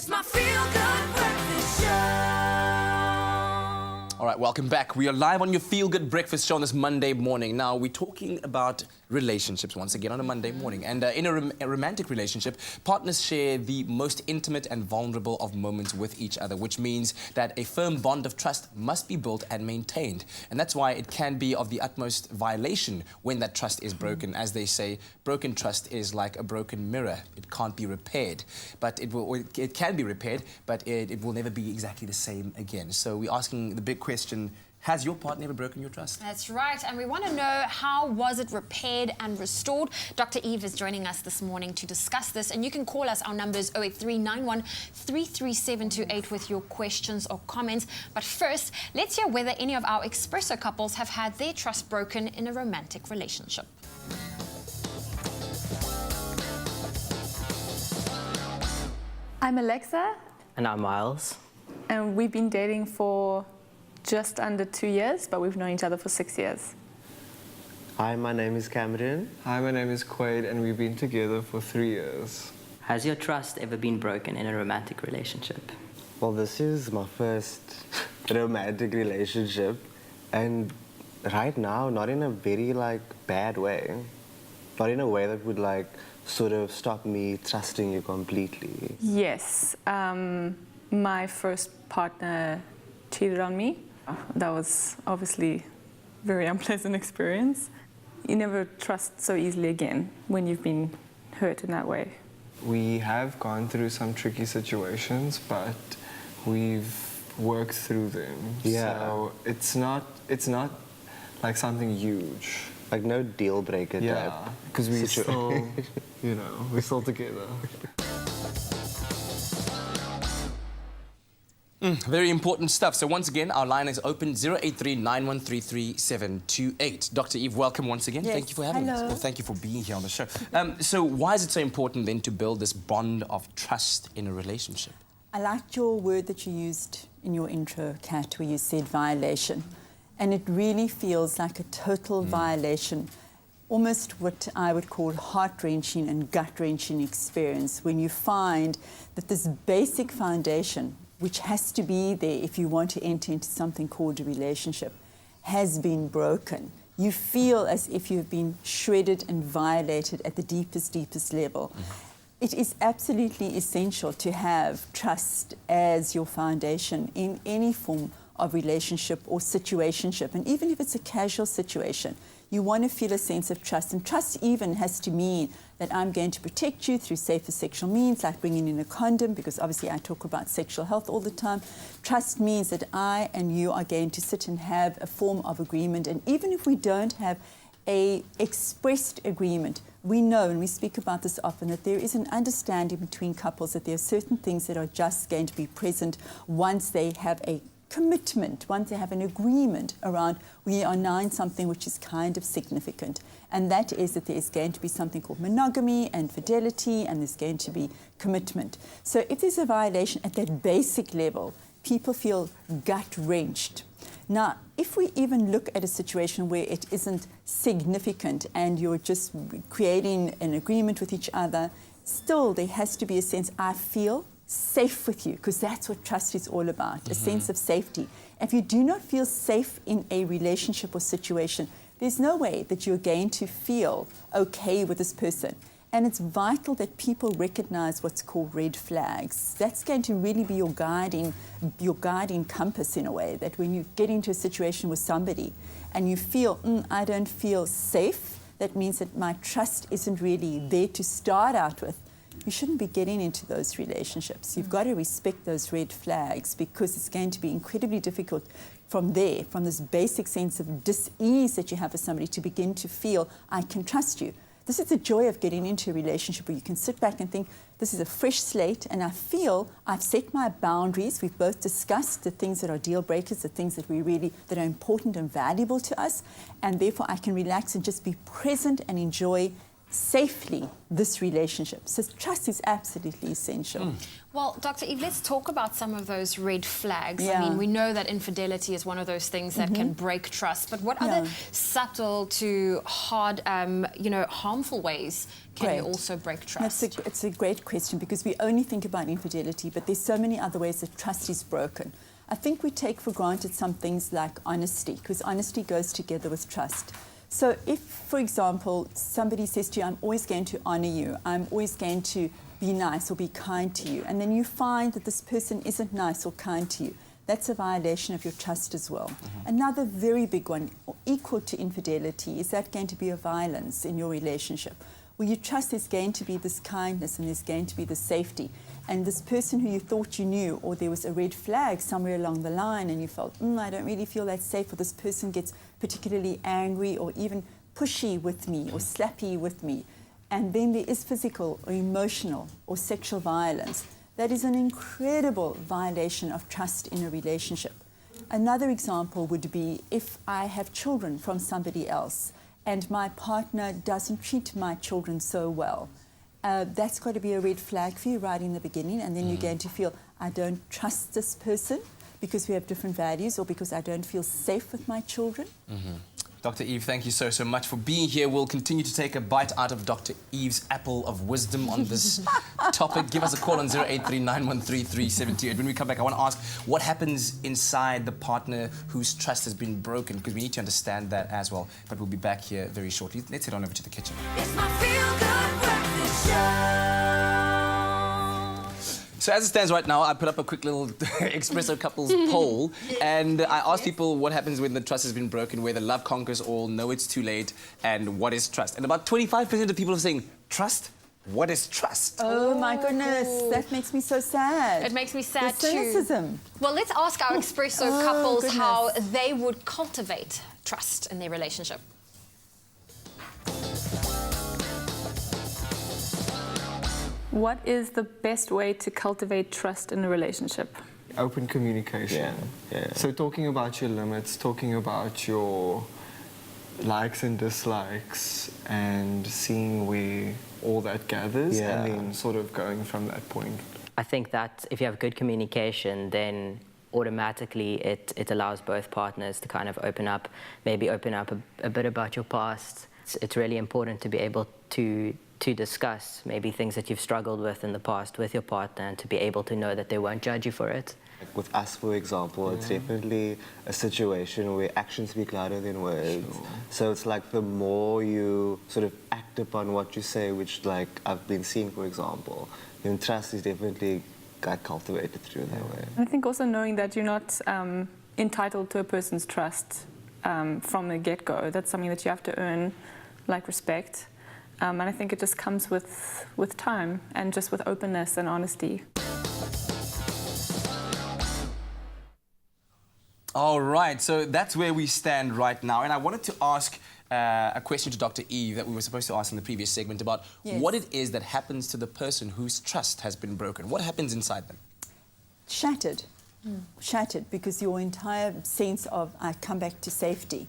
It's my feel-good breakfast show. All right, welcome back. We are live on your Feel Good Breakfast show on this Monday morning. Now, we're talking about relationships once again on a Monday morning. And in a romantic relationship, partners share the most intimate and vulnerable of moments with each other, which means that a firm bond of trust must be built and maintained. And that's why it can be of the utmost violation when that trust is broken. As they say, broken trust is like a broken mirror. It can't be repaired, but it can be repaired, but it will never be exactly the same again. So we're asking the big question, has your partner ever broken your trust? That's right, and we want to know, how was it repaired and restored? Dr. Eve is joining us this morning to discuss this, and you can call us. Our number is 08391 33728 with your questions or comments. But first, let's hear whether any of our Expresso couples have had their trust broken in a romantic relationship. I'm Alexa, And I'm Miles. and we've been dating for just under 2 years, but we've known each other for 6 years. Hi, my name is Cameron. Hi, my name is Quaid, and we've been together for 3 years. Has your trust ever been broken in a romantic relationship? Well, this is my first romantic relationship, and right now, not in a very bad way. Not in a way that would sort of stop me trusting you completely. Yes, my first partner cheated on me. That was obviously a very unpleasant experience. You never trust so easily again when you've been hurt in that way. We have gone through some tricky situations, but we've worked through them. Yeah. So it's not like something huge. Like no deal breaker type. Yeah, because we still, we're still together. Very important stuff. So once again, our line is open, 08391333728. Dr. Eve, welcome once again. Yes. Thank you for having us. Well, thank you for being here on the show. So why is it so important then to build this bond of trust in a relationship? I liked your word that you used in your intro, Kat, where you said violation. And it really feels like a total violation, almost what I would call heart-wrenching and gut-wrenching experience when you find that this basic foundation, which has to be there if you want to enter into something called a relationship, has been broken. You feel as if you've been shredded and violated at the deepest, deepest level. It is absolutely essential to have trust as your foundation in any form of relationship or situationship. And even if it's a casual situation, you want to feel a sense of trust. And trust even has to mean that I'm going to protect you through safer sexual means, like bringing in a condom, because obviously I talk about sexual health all the time. Trust means that I and you are going to sit and have a form of agreement. And even if we don't have a expressed agreement, we know, and we speak about this often, that there is an understanding between couples that there are certain things that are just going to be present once they have a commitment, once they have an agreement around we are now in something which is kind of significant. And that is that there is going to be something called monogamy and fidelity, and there's going to be commitment. So if there's a violation at that basic level, people feel gut-wrenched. Now, if we even look at a situation where it isn't significant and you're just creating an agreement with each other, still there has to be a sense, I feel safe with you, because that's what trust is all about, a sense of safety. If you do not feel safe in a relationship or situation, there's no way that you're going to feel okay with this person. And it's vital that people recognize what's called red flags. That's going to really be your guiding compass in a way, that when you get into a situation with somebody and you feel, I don't feel safe, that means that my trust isn't really there to start out with. You shouldn't be getting into those relationships. You've got to respect those red flags, because it's going to be incredibly difficult from there, from this basic sense of dis-ease that you have with somebody, to begin to feel, I can trust you. This is the joy of getting into a relationship where you can sit back and think, this is a fresh slate, and I feel I've set my boundaries. We've both discussed the things that are deal breakers, the things that that are important and valuable to us, and therefore I can relax and just be present and enjoy safely this relationship. So trust is absolutely essential. Well, Dr. Eve, let's talk about some of those red flags. I Yeah. mean, we know that infidelity is one of those things that can break trust, but what other subtle to hard, harmful ways can you Great. also break trust? It's a great question, because we only think about infidelity, but there's so many other ways that trust is broken. I think we take for granted some things like honesty, because honesty goes together with trust. So if, for example, somebody says to you, I'm always going to honor you, I'm always going to be nice or be kind to you, and then you find that this person isn't nice or kind to you, that's a violation of your trust as well. Another very big one, equal to infidelity, is that going to be a violence in your relationship, where you trust there's going to be this kindness and there's going to be this safety. And this person who you thought you knew, or there was a red flag somewhere along the line and you felt, I don't really feel that safe, or this person gets particularly angry or even pushy with me or slappy with me. And then there is physical or emotional or sexual violence. That is an incredible violation of trust in a relationship. Another example would be if I have children from somebody else and my partner doesn't treat my children so well. That's got to be a red flag for you right in the beginning, and then you're going to feel, I don't trust this person because we have different values, or because I don't feel safe with my children. Dr. Eve, thank you so much for being here. We'll continue to take a bite out of Dr. Eve's apple of wisdom on this topic. Give us a call on 0839133728. When we come back, I want to ask what happens inside the partner whose trust has been broken, because we need to understand that as well. But we'll be back here very shortly. Let's head on over to the kitchen. It's my feel-good breakfast show. So as it stands right now, I put up a quick little Expresso couples poll, and I asked people what happens when the trust has been broken, whether love conquers all, no it's too late, and what is trust. And about 25% of people are saying, trust? What is trust? Oh my goodness, that makes me so sad. It makes me sad The too. cynicism. Well, let's ask our Expresso Oh, couples goodness. how they would cultivate trust in their relationship. What is the best way to cultivate trust in a relationship? Open communication. Yeah. So talking about your limits, talking about your likes and dislikes, and seeing where all that gathers, Yeah. and then sort of going from that point. I think that if you have good communication, then automatically it allows both partners to kind of open up a bit about your past. It's really important to be able to discuss maybe things that you've struggled with in the past with your partner, and to be able to know that they won't judge you for it. Like with us, for example, it's definitely a situation where actions speak louder than words. So it's like the more you sort of act upon what you say, which like I've been seeing, for example, then trust is definitely got cultivated through that way. I think also knowing that you're not entitled to a person's trust from the get-go. That's something that you have to earn, like respect. And I think it just comes with time and just with openness and honesty. All right, so that's where we stand right now. And I wanted to ask a question to Dr. Eve that we were supposed to ask in the previous segment about what it is that happens to the person whose trust has been broken. What happens inside them? Shattered. Shattered, because your entire sense of I come back to safety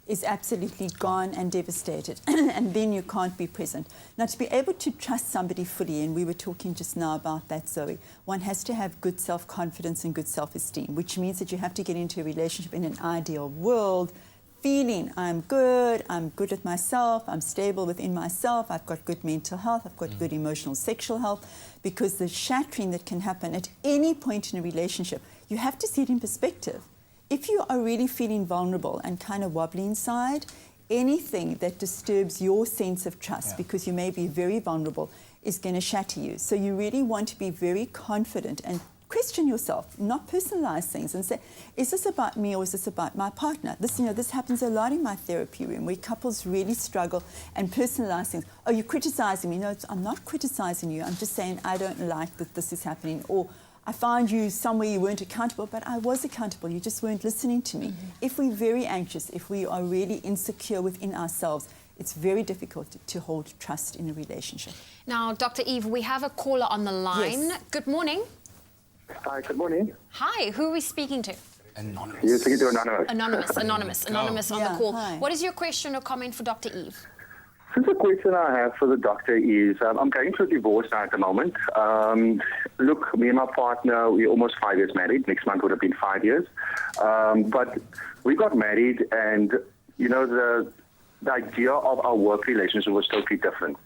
is absolutely gone and devastated, and then you can't be present. Now, to be able to trust somebody fully, and we were talking just now about that, Zoe, one has to have good self-confidence and good self-esteem, which means that you have to get into a relationship in an ideal world, feeling I'm good at myself, I'm stable within myself, I've got good mental health, I've got good emotional, sexual health, because the shattering that can happen at any point in a relationship, you have to see it in perspective. If you are really feeling vulnerable and kind of wobbly inside, anything that disturbs your sense of trust, because you may be very vulnerable, is going to shatter you. So you really want to be very confident and question yourself, not personalize things, and say, is this about me or is this about my partner? This happens a lot in my therapy room, where couples really struggle and personalize things. Oh, you're criticizing me. No, I'm not criticizing you. I'm just saying I don't like that this is happening. Or I found you somewhere you weren't accountable, but I was accountable. You just weren't listening to me. If we're very anxious, if we are really insecure within ourselves, it's very difficult to hold trust in a relationship. Now, Dr. Eve, we have a caller on the line. Yes. Good morning. Hi, good morning. Hi, who are we speaking to? Anonymous. You're speaking to Anonymous. Anonymous on the call. Hi. What is your question or comment for Dr. Eve? So the question I have for the doctor is, I'm going through a divorce now at the moment. Look, me and my partner, we're almost 5 years married. Next month would have been 5 years. But we got married and, you know, the idea of our work relationship was totally different.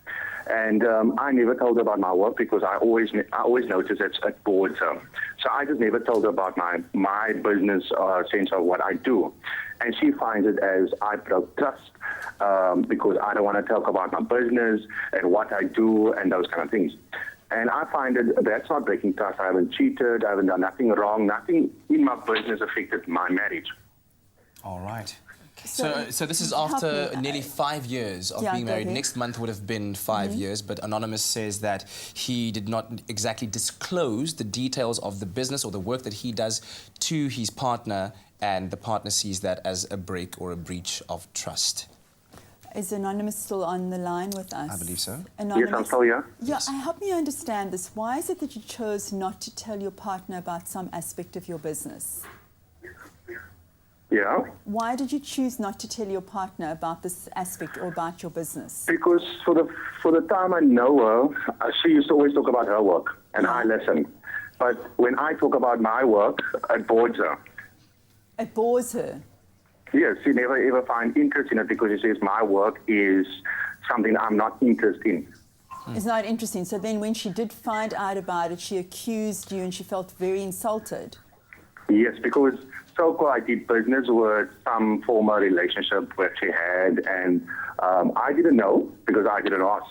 And I never told her about my work because I always noticed it bored her. So I just never told her about my business sense of what I do. And she finds it as I broke trust because I don't want to talk about my business and what I do and those kind of things. And I find that that's not breaking trust. I haven't cheated. I haven't done nothing wrong. Nothing in my business affected my marriage. All right. So this is after nearly 5 years of being married. Next month would have been 5 years, but Anonymous says that he did not exactly disclose the details of the business or the work that he does to his partner, and the partner sees that as a break or a breach of trust. Is Anonymous still on the line with us? I believe so. Anonymous, Yes, I'm still here. Yeah, help me understand this. Why is it that you chose not to tell your partner about some aspect of your business? Yeah. Why did you choose not to tell your partner about this aspect or about your business? Because for the time I know her, she used to always talk about her work, and I listen. But when I talk about my work, it bores her. It bores her. Yes, she never ever finds interest in it because she says my work is something I'm not interested in. It's not interesting. So then when she did find out about it, she accused you and she felt very insulted. Yes, because so-called I did business with some former relationship that she had, and I didn't know because I didn't ask.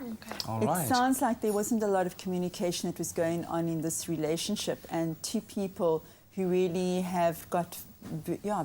Okay. All right. It sounds like there wasn't a lot of communication that was going on in this relationship, and two people who really have got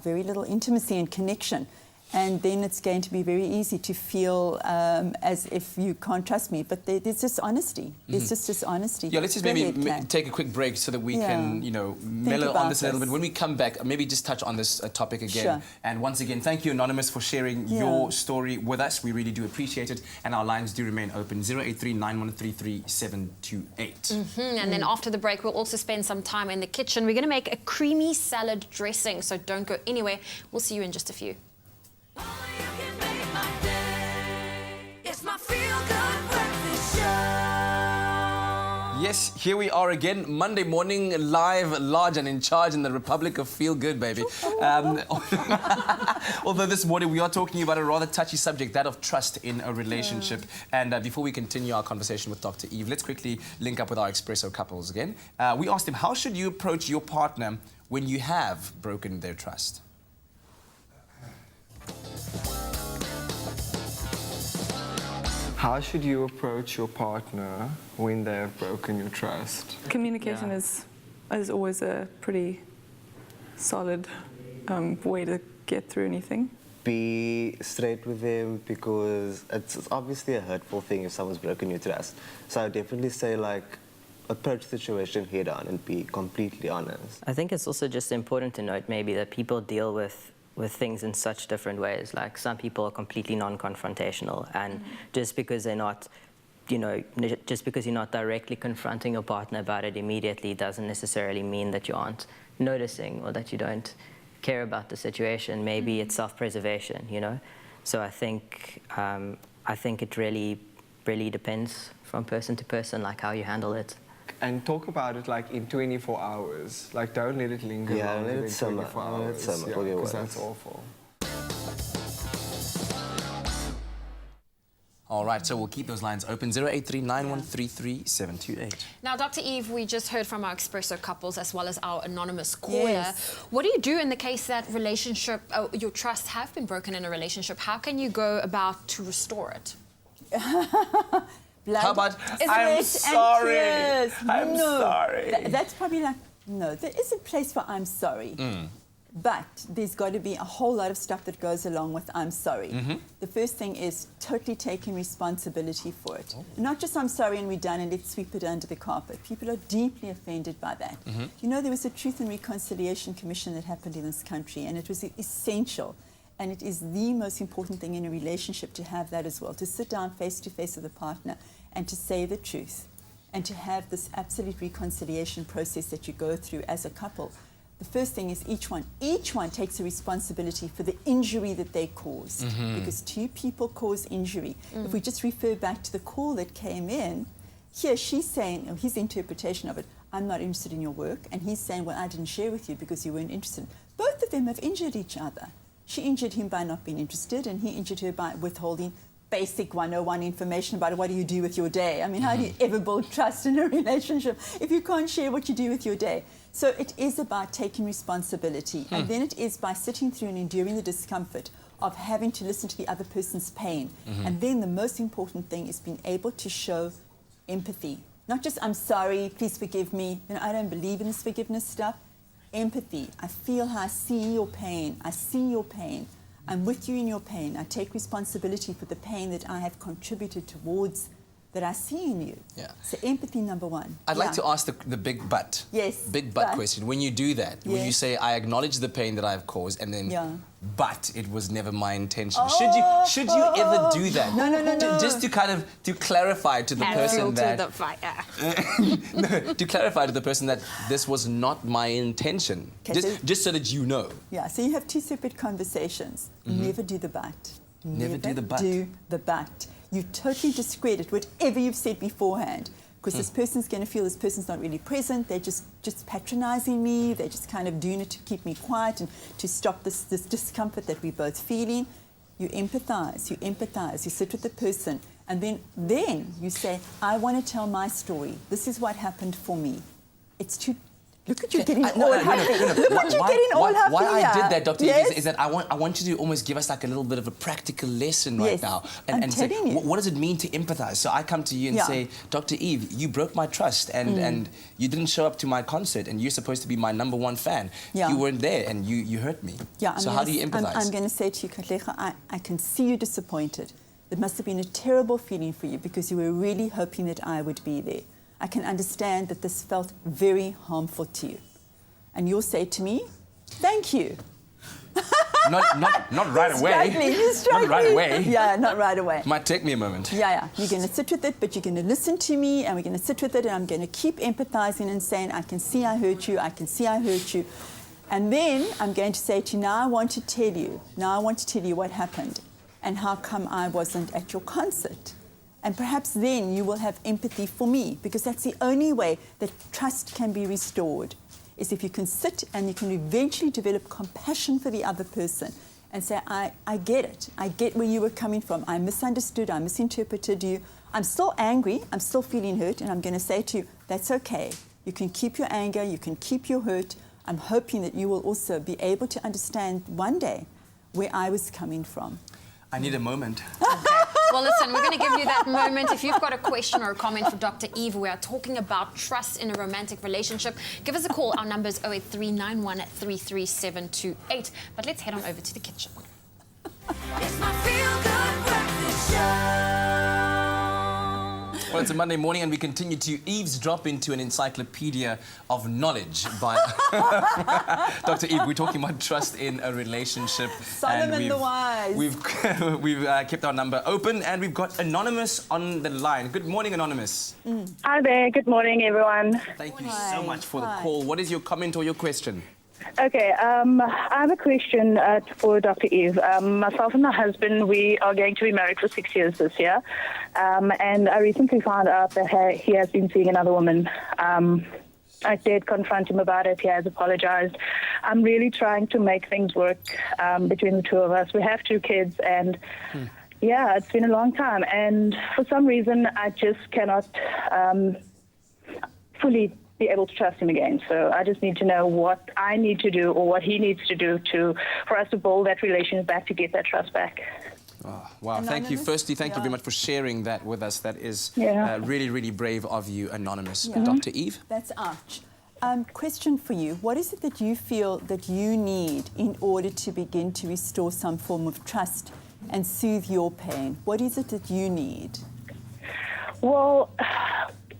very little intimacy and connection. And then it's going to be very easy to feel as if you can't trust me. But there's dishonesty. There's just dishonesty. Yeah, let's just maybe take a quick break so that we can, you know, mellow on this a little bit. When we come back, maybe just touch on this topic again. Sure. And once again, thank you, Anonymous, for sharing your story with us. We really do appreciate it. And our lines do remain open, 083 9133 728. And then after the break, we'll also spend some time in the kitchen. We're going to make a creamy salad dressing, so don't go anywhere. We'll see you in just a few. Only you can make my day. It's my feel-good breakfast show. Yes, here we are again, Monday morning, live, large and in charge in the Republic of Feel Good, baby. Although this morning we are talking about a rather touchy subject, that of trust in a relationship. And before we continue our conversation with Dr. Eve, let's quickly link up with our Expresso couples again. We asked them, how should you approach your partner when you have broken their trust? How should you approach your partner when they have broken your trust? Communication is always a pretty solid way to get through anything. Be straight with them, because it's obviously a hurtful thing if someone's broken your trust. So I would definitely say, like, approach the situation head on and be completely honest. I think it's also just important to note maybe that people deal with things in such different ways. Like some people are completely non-confrontational, and just because they're not, you know, just because you're not directly confronting your partner about it immediately doesn't necessarily mean that you aren't noticing or that you don't care about the situation. Maybe it's self-preservation, you know. So I think it really depends from person to person, like how you handle it. And talk about it like in 24 hours. Like don't let it linger longer than 24 hours. Because that's awful. All right, so we'll keep those lines open, 083 9133 728. Now, Dr. Eve, we just heard from our Expresso couples as well as our anonymous caller. Yes. What do you do in the case that your trust have been broken in a relationship? How can you go about to restore it? How about, Sweat I'm and sorry, tears. I'm sorry. That's probably like, no, there is a place for I'm sorry. But there's got to be a whole lot of stuff that goes along with I'm sorry. The first thing is totally taking responsibility for it. Not just I'm sorry and we're done and let's sweep it under the carpet. People are deeply offended by that. You know, there was a Truth and Reconciliation Commission that happened in this country, and it was essential. And it is the most important thing in a relationship to have that as well, to sit down face to face with a partner and to say the truth and to have this absolute reconciliation process that you go through as a couple. the first thing is each one takes a responsibility for the injury that they caused, because two people cause injury. If we just refer back to the call that came in, here she's saying, or his interpretation of it, I'm not interested in your work, and he's saying, well, I didn't share with you because you weren't interested. Both of them have injured each other. She injured him by not being interested, and he injured her by withholding basic 101 information about what do you do with your day. I mean, how do you ever build trust in a relationship if you can't share what you do with your day? So it is about taking responsibility, and then it is by sitting through and enduring the discomfort of having to listen to the other person's pain. And then the most important thing is being able to show empathy. Not just, I'm sorry, please forgive me. You know, I don't believe in this forgiveness stuff. Empathy. I feel how I see your pain. I see your pain. I'm with you in your pain. I take responsibility for the pain that I have contributed towards, that I see in you. Yeah. So empathy, number one. I'd like to ask the big but. Yes. Big but question. When you do that, when you Yes. say, I acknowledge the pain that I've caused, and then, Yeah. but it was never my intention. Should you ever do that? No. Just to kind of, to clarify to the person that... the fire. No, to clarify to the person that this was not my intention. Okay, Just so that you know. Yeah, so you have two separate conversations. Never do the but. Never do the but. Do the but. You totally discredit whatever you've said beforehand, because this person's going to feel this person's not really present. They're just patronizing me. They're just kind of doing it to keep me quiet and to stop this discomfort that we're both feeling. You empathize. You sit with the person, and then you say, I want to tell my story. This is what happened for me. It's too... Look at you getting all happy. Look at you getting all happy. Why I did that, Dr. Yes. Eve, is that I want you to almost give us like a little bit of a practical lesson right Yes. now. I'm And say, telling you. what does it mean to empathize? So I come to you and say, Dr. Eve, you broke my trust and you didn't show up to my concert, and you're supposed to be my #1 fan. Yeah. You weren't there and you hurt me. Yeah, so how do you empathize? I'm going to say to you, Katlego, I can see you disappointed. It must have been a terrible feeling for you because you were really hoping that I would be there. I can understand that this felt very harmful to you. And you'll say to me, thank you. not right away. You're struggling. Not right away. Yeah, not right away. Might take me a moment. Yeah. You're going to sit with it, but you're going to listen to me, and we're going to sit with it, and I'm going to keep empathizing and saying, I can see I hurt you, I can see I hurt you. And then I'm going to say to you, now I want to tell you what happened and how come I wasn't at your concert. And perhaps then you will have empathy for me, because that's the only way that trust can be restored, is if you can sit and you can eventually develop compassion for the other person and say, I get it. I get where you were coming from. I misunderstood. I misinterpreted you. I'm still angry. I'm still feeling hurt. And I'm going to say to you, that's okay. You can keep your anger. You can keep your hurt. I'm hoping that you will also be able to understand one day where I was coming from. I need a moment. Well, listen, we're going to give you that moment. If you've got a question or a comment for Dr. Eve, we are talking about trust in a romantic relationship. Give us a call. Our number is 08391333728. But let's head on over to the kitchen. It's my feel-good breakfast show. Well, it's a Monday morning and we continue to eavesdrop into an encyclopedia of knowledge by Dr. Eve. We're talking about trust in a relationship. Solomon the Wise. We've kept our number open and we've got Anonymous on the line. Good morning, Anonymous. Hi there. Good morning, everyone. Thank you so much for the call. What is your comment or your question? Okay, I have a question for Dr. Eve. Myself and my husband, we are going to be married for 6 years this year. And I recently found out that he has been seeing another woman. I did confront him about it. He has apologized. I'm really trying to make things work between the two of us. We have 2 kids and... Yeah, it's been a long time. And for some reason, I just cannot fully be able to trust him again. So I just need to know what I need to do or what he needs to do for us to build that relationship back, to get that trust back. Oh, wow, thank you. Firstly, thank you very much for sharing that with us. That is really, really brave of you, Anonymous. Dr. Eve? That's Arch. Question for you. What is it that you feel that you need in order to begin to restore some form of trust and soothe your pain? What is it that you need? Well,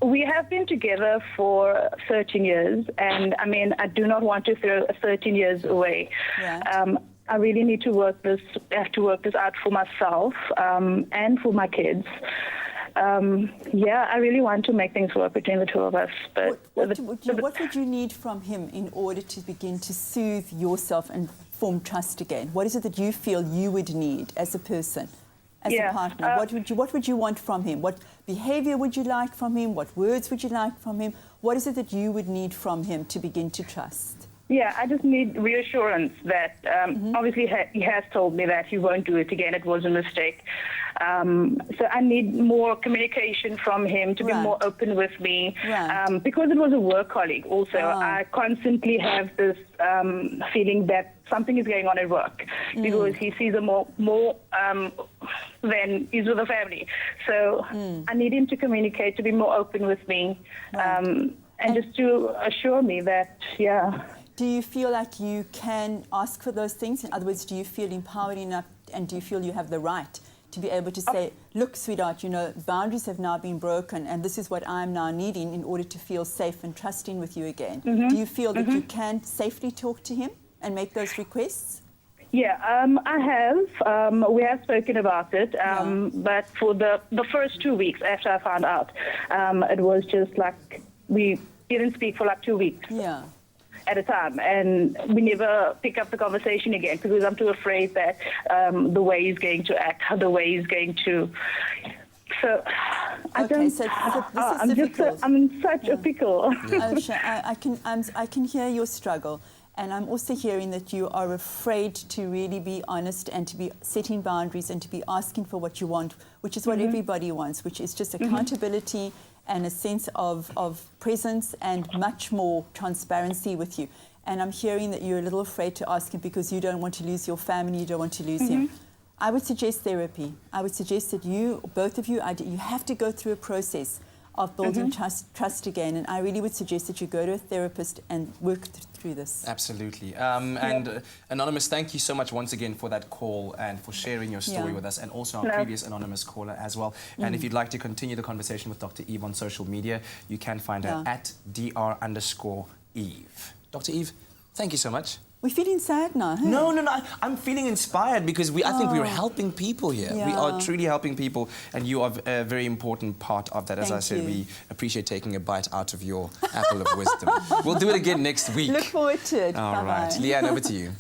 we have been together for 13 years, and I mean, I do not want to throw 13 years away. Right. I really need to work this out for myself and for my kids. yeah, I really want to make things work between the two of us. But What would you need from him in order to begin to soothe yourself and form trust again? What is it that you feel you would need as a person, as a partner? What would you want from him? What behavior would you like from him? What words would you like from him? What is it that you would need from him to begin to trust? Yeah, I just need reassurance that obviously he has told me that he won't do it again. It was a mistake. So I need more communication from him to be more open with me. Because it was a work colleague also, I constantly have this feeling that something is going on at work because he sees it more than he's with the family. So I need him to communicate, to be more open with me, and just to assure me that, Do you feel like you can ask for those things? In other words, do you feel empowered enough and do you feel you have the right to be able to say, look, sweetheart, you know, boundaries have now been broken and this is what I'm now needing in order to feel safe and trusting with you again? Do you feel that you can safely talk to him and make those requests? Yeah, I have. We have spoken about it, but for the first 2 weeks after I found out, it was just like we didn't speak for like 2 weeks. At a time, and we never pick up the conversation again because I'm too afraid that the way he's going to act, the way he's going to. So I don't. So this is difficult. I'm in such a pickle. I can hear your struggle. And I'm also hearing that you are afraid to really be honest and to be setting boundaries and to be asking for what you want, which is what everybody wants, which is just accountability and a sense of presence and much more transparency with you. And I'm hearing that you're a little afraid to ask him because you don't want to lose your family, you don't want to lose him. I would suggest therapy. I would suggest that both of you have to go through a process of building trust again. And I really would suggest that you go to a therapist and work through this. Absolutely. And Anonymous, thank you so much once again for that call and for sharing your story with us, and also our previous Anonymous caller as well. And if you'd like to continue the conversation with Dr. Eve on social media, you can find her at Dr.Eve. Dr. Eve, thank you so much. We're feeling sad now, huh? No, I'm feeling inspired because I think we're helping people here. We are truly helping people, and you are a very important part of that. As I said, we appreciate taking a bite out of your apple of wisdom. We'll do it again next week. Look forward to it. All right. Leanne, over to you.